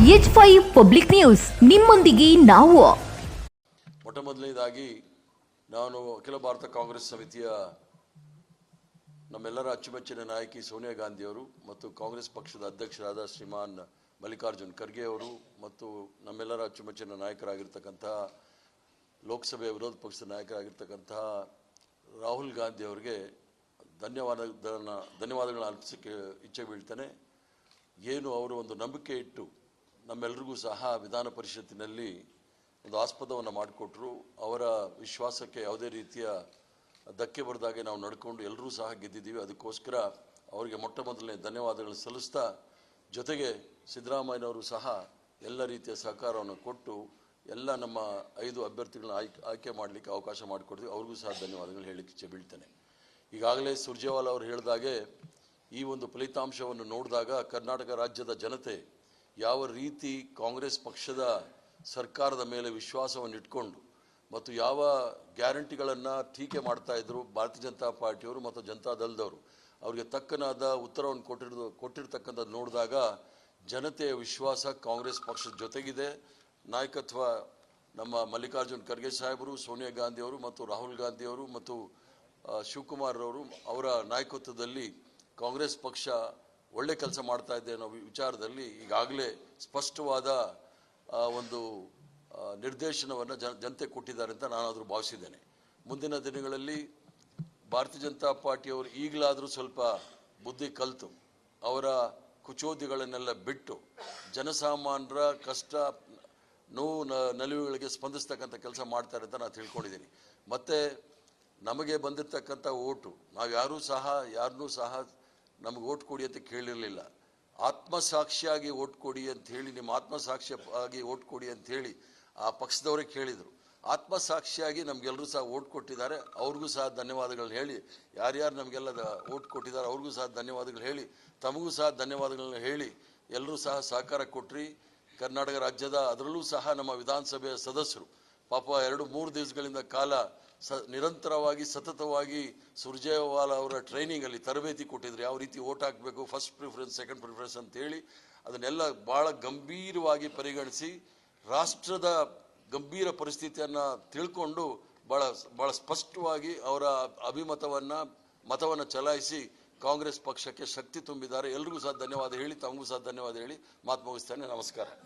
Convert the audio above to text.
H5 public news ನಿಮ್ಮೊಂದಿಗೆ ನಾವು. ಮೊದಲನೇದಾಗಿ ನಾನು ಅಖಿಲ ಭಾರತ ಕಾಂಗ್ರೆಸ್ ಸಮಿತಿಯ ನಮ್ಮೆಲ್ಲರ ಅಚ್ಚುಮೆಚ್ಚಿನ ನಾಯಕಿ ಸೋನಿಯಾ ಗಾಂಧಿ ಅವರು ಮತ್ತು ಕಾಂಗ್ರೆಸ್ ಪಕ್ಷದ ಅಧ್ಯಕ್ಷರಾದ ಶ್ರೀಮಾನ್ ಮಲ್ಲಿಕಾರ್ಜುನ್ ಖರ್ಗೆ ಅವರು ಮತ್ತು ನಮ್ಮೆಲ್ಲರ ಅಚ್ಚುಮೆಚ್ಚಿನ ನಾಯಕರಾಗಿರ್ತಕ್ಕಂಥ ಲೋಕಸಭೆಯ ವಿರೋಧ ಪಕ್ಷದ ನಾಯಕರಾಗಿರ್ತಕ್ಕಂಥ ರಾಹುಲ್ ಗಾಂಧಿ ಅವರಿಗೆ ಧನ್ಯವಾದಗಳನ್ನ ಅರ್ಪಿಸಕ್ಕೆ ಇಚ್ಛೆ ಬೀಳ್ತೇನೆ. ಏನು ಅವರು ಒಂದು ನಂಬಿಕೆ ಇಟ್ಟು ನಮ್ಮೆಲ್ಲರಿಗೂ ಸಹ ವಿಧಾನ ಪರಿಷತ್ತಿನಲ್ಲಿ ಒಂದು ಆಸ್ಪದವನ್ನು ಮಾಡಿಕೊಟ್ರು. ಅವರ ವಿಶ್ವಾಸಕ್ಕೆ ಯಾವುದೇ ರೀತಿಯ ಧಕ್ಕೆ ಬರದಾಗೆ ನಾವು ನಡ್ಕೊಂಡು ಎಲ್ಲರೂ ಸಹ ಗೆದ್ದಿದ್ದೀವಿ. ಅದಕ್ಕೋಸ್ಕರ ಅವರಿಗೆ ಮೊದಲನೇ ಧನ್ಯವಾದಗಳು ಸಲ್ಲಿಸ್ತಾ, ಜೊತೆಗೆ ಸಿದ್ದರಾಮಯ್ಯನವರು ಸಹ ಎಲ್ಲ ರೀತಿಯ ಸಹಕಾರವನ್ನು ಕೊಟ್ಟು ಎಲ್ಲ ನಮ್ಮ 5 ಅಭ್ಯರ್ಥಿಗಳನ್ನ ಆಯ್ಕೆ ಮಾಡಲಿಕ್ಕೆ ಅವಕಾಶ ಮಾಡಿಕೊಡ್ತೀವಿ. ಅವ್ರಿಗೂ ಸಹ ಧನ್ಯವಾದಗಳು ಹೇಳಲಿಕ್ಕೆ ಇಚ್ಛೆ ಬೀಳ್ತೇನೆ. ಈಗಾಗಲೇ ಸುರ್ಜೇವಾಲಾ ಅವರು ಹೇಳಿದಾಗೆ ಈ ಒಂದು ಫಲಿತಾಂಶವನ್ನು ನೋಡಿದಾಗ ಕರ್ನಾಟಕ ರಾಜ್ಯದ ಜನತೆ ಯಾವ ರೀತಿ ಕಾಂಗ್ರೆಸ್ ಪಕ್ಷದ ಸರ್ಕಾರದ ಮೇಲೆ ವಿಶ್ವಾಸವನ್ನು ಇಟ್ಕೊಂಡು ಮತ್ತು ಯಾವ ಗ್ಯಾರಂಟಿಗಳನ್ನು ಟೀಕೆ ಮಾಡ್ತಾ ಇದ್ರು ಭಾರತೀಯ ಜನತಾ ಪಾರ್ಟಿಯವರು ಮತ್ತು ಜನತಾ ದಳದವರು, ಅವರಿಗೆ ತಕ್ಕನಾದ ಉತ್ತರವನ್ನು ಕೊಟ್ಟಿರ್ತಕ್ಕಂಥದ್ದು ನೋಡಿದಾಗ ಜನತೆಯ ವಿಶ್ವಾಸ ಕಾಂಗ್ರೆಸ್ ಪಕ್ಷದ ಜೊತೆಗಿದೆ. ನಾಯಕತ್ವ ನಮ್ಮ ಮಲ್ಲಿಕಾರ್ಜುನ್ ಖರ್ಗೆ ಸಾಹೇಬರು, ಸೋನಿಯಾ ಗಾಂಧಿ ಅವರು ಮತ್ತು ರಾಹುಲ್ ಗಾಂಧಿ ಅವರು ಮತ್ತು ಶಿವಕುಮಾರ್ ಅವರು ಅವರ ನಾಯಕತ್ವದಲ್ಲಿ ಕಾಂಗ್ರೆಸ್ ಪಕ್ಷ ಒಳ್ಳೆ ಕೆಲಸ ಮಾಡ್ತಾ ಇದೆ ಅನ್ನೋ ವಿಚಾರದಲ್ಲಿ ಈಗಾಗಲೇ ಸ್ಪಷ್ಟವಾದ ಒಂದು ನಿರ್ದೇಶನವನ್ನು ಜನತೆ ಕೊಟ್ಟಿದ್ದಾರೆ ಅಂತ ನಾನಾದರೂ ಭಾವಿಸಿದ್ದೇನೆ. ಮುಂದಿನ ದಿನಗಳಲ್ಲಿ ಭಾರತೀಯ ಜನತಾ ಪಾರ್ಟಿಯವರು ಈಗಲಾದರೂ ಸ್ವಲ್ಪ ಬುದ್ಧಿ ಕಲಿತು ಅವರ ಕುಚೋದ್ಯಗಳನ್ನೆಲ್ಲ ಬಿಟ್ಟು ಜನಸಾಮಾನ್ಯರ ಕಷ್ಟ ನೋವು ನಲಿವುಗಳಿಗೆ ಸ್ಪಂದಿಸ್ತಕ್ಕಂಥ ಕೆಲಸ ಮಾಡ್ತಾರೆ ಅಂತ ನಾನು ತಿಳ್ಕೊಂಡಿದ್ದೀನಿ. ಮತ್ತು ನಮಗೆ ಬಂದಿರತಕ್ಕಂಥ ಓಟು ನಾವು ಯಾರನ್ನೂ ಸಹ ನಮಗೆ ಓಟ್ ಕೊಡಿ ಅಂತ ಕೇಳಿರಲಿಲ್ಲ. ಆತ್ಮಸಾಕ್ಷಿಯಾಗಿ ಓಟ್ ಕೊಡಿ ಅಂತ ಹೇಳಿ, ನಿಮ್ಮ ಆತ್ಮಸಾಕ್ಷಿಯಾಗಿ ಓಟ್ ಕೊಡಿ ಅಂತ ಹೇಳಿ ಆ ಪಕ್ಷದವರೇ ಕೇಳಿದರು. ಆತ್ಮಸಾಕ್ಷಿಯಾಗಿ ನಮಗೆಲ್ಲರೂ ಸಹ ಓಟ್ ಕೊಟ್ಟಿದ್ದಾರೆ. ಅವ್ರಿಗೂ ಸಹ ಧನ್ಯವಾದಗಳನ್ನ ಹೇಳಿ, ಯಾರ್ಯಾರು ನಮಗೆಲ್ಲ ಓಟ್ ಕೊಟ್ಟಿದ್ದಾರೆ ಅವ್ರಿಗೂ ಸಹ ಧನ್ಯವಾದಗಳು ಹೇಳಿ, ತಮಗೂ ಸಹ ಧನ್ಯವಾದಗಳನ್ನ ಹೇಳಿ ಎಲ್ಲರೂ ಸಹ ಸಹಕಾರ ಕೊಟ್ರಿ. ಕರ್ನಾಟಕ ರಾಜ್ಯದ ಅದರಲ್ಲೂ ಸಹ ನಮ್ಮ ವಿಧಾನಸಭೆಯ ಸದಸ್ಯರು ಪಾಪ 2-3 ದಿವಸಗಳಿಂದ ಕಾಲ ನಿರಂತರವಾಗಿ ಸತತವಾಗಿ ಸುರ್ಜೇವಾಲಾ ಅವರ ಟ್ರೈನಿಂಗಲ್ಲಿ ತರಬೇತಿ ಕೊಟ್ಟಿದ್ರು. ಯಾವ ರೀತಿ ಓಟ್ ಹಾಕಬೇಕು, ಫಸ್ಟ್ ಪ್ರಿಫರೆನ್ಸ್, ಸೆಕೆಂಡ್ ಪ್ರಿಫರೆನ್ಸ್ ಅಂತೇಳಿ ಅದನ್ನೆಲ್ಲ ಭಾಳ ಗಂಭೀರವಾಗಿ ಪರಿಗಣಿಸಿ ರಾಷ್ಟ್ರದ ಗಂಭೀರ ಪರಿಸ್ಥಿತಿಯನ್ನು ತಿಳ್ಕೊಂಡು ಭಾಳ ಸ್ಪಷ್ಟವಾಗಿ ಅವರ ಮತವನ್ನು ಚಲಾಯಿಸಿ ಕಾಂಗ್ರೆಸ್ ಪಕ್ಷಕ್ಕೆ ಶಕ್ತಿ ತುಂಬಿದ್ದಾರೆ. ಎಲ್ರಿಗೂ ಸಹ ಧನ್ಯವಾದ ಹೇಳಿ, ತಮಗೂ ಸಹ ಧನ್ಯವಾದ ಹೇಳಿ ಮಾತು ಮುಗಿಸ್ತೇನೆ. ನಮಸ್ಕಾರ.